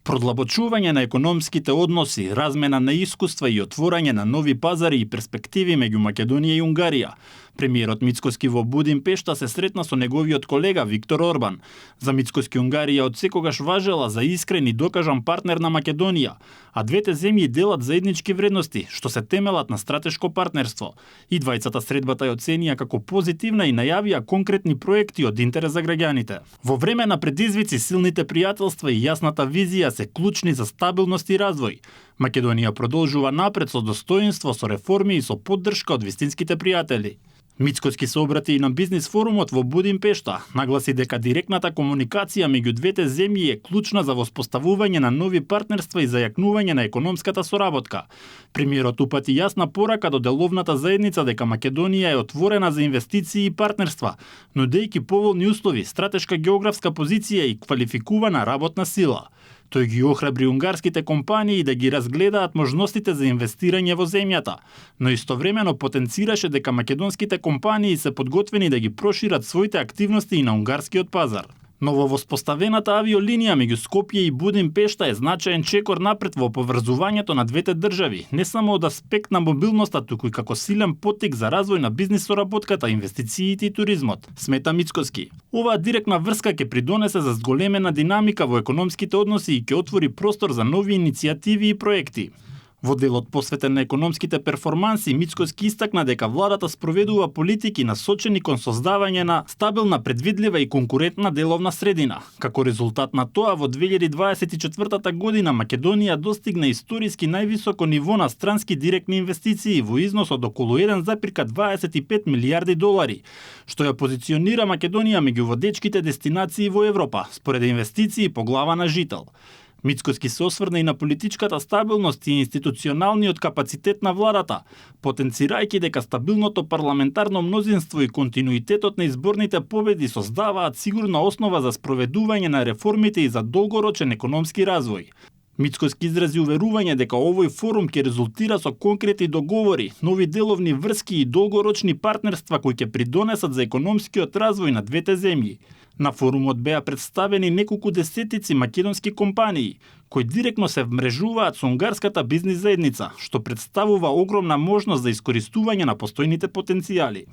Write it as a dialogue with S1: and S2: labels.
S1: Продлабочување на економските односи, размена на искуства и отворање на нови пазари и перспективи меѓу Македонија и Унгарија. Премиерот Мицкоски во Будимпешта се сретна со неговиот колега Виктор Орбан. За Мицкоски Унгарија одсекогаш важела за искрен и докажан партнер на Македонија, а двете земји делат заеднички вредности, што се темелат на стратешко партнерство. И двајцата средбата ја оценија како позитивна и најавија конкретни проекти од интерес за граѓаните. Во време на предизвици, силните пријателства и јасната визија се клучни за стабилност и развој. Македонија продолжува напред со достоинство, со реформи и со поддршка од вистинските пријатели. Мицкоски се обрати и на бизнис форумот во Будимпешта, нагласи дека директната комуникација меѓу двете земји е клучна за воспоставување на нови партнерства и зајакнување на економската соработка. Премиерот упати јасна порака до деловната заедница дека Македонија е отворена за инвестиции и партнерства, нудејќи поволни услови, стратешка географска позиција и квалификувана работна сила. Тој ги охрабри унгарските компании да ги разгледаат можностите за инвестирање во земјата, но истовремено потенцираше дека македонските компании се подготвени да ги прошират своите активности и на унгарскиот пазар. Нововоспоставената авиолинија меѓу Скопје и Будимпешта е значаен чекор напред во поврзувањето на двете држави, не само од аспект на мобилноста, туку и како силен поттик за развој на бизнис соработката, инвестициите и туризмот, смета Мицкоски. Оваа директна врска ќе придонесе за зголемена динамика во економските односи и ќе отвори простор за нови иницијативи и проекти. Во делот посветен на економските перформанси, Мицкоски истакна дека владата спроведува политики насочени кон создавање на стабилна, предвидлива и конкурентна деловна средина. Како резултат на тоа, во 2024 година Македонија достигна историски највисоко ниво на странски директни инвестиции во износ од околу 1,25 милијарди долари, што ја позиционира Македонија меѓу водечките дестинации во Европа, според инвестиции по глава на жител. Мицкоски се осврна и на политичката стабилност и институционалниот капацитет на владата, потенцирајќи дека стабилното парламентарно мнозинство и континуитетот на изборните победи создаваат сигурна основа за спроведување на реформите и за долгорочен економски развој. Мицкоски изрази уверување дека овој форум ќе резултира со конкретни договори, нови деловни врски и долгорочни партнерства кои ќе придонесат за економскиот развој на двете земји. На форумот беа представени неколку десетици македонски компании, кои директно се вмрежуваат со унгарската бизнис заедница, што представува огромна можност за искористување на постојните потенцијали.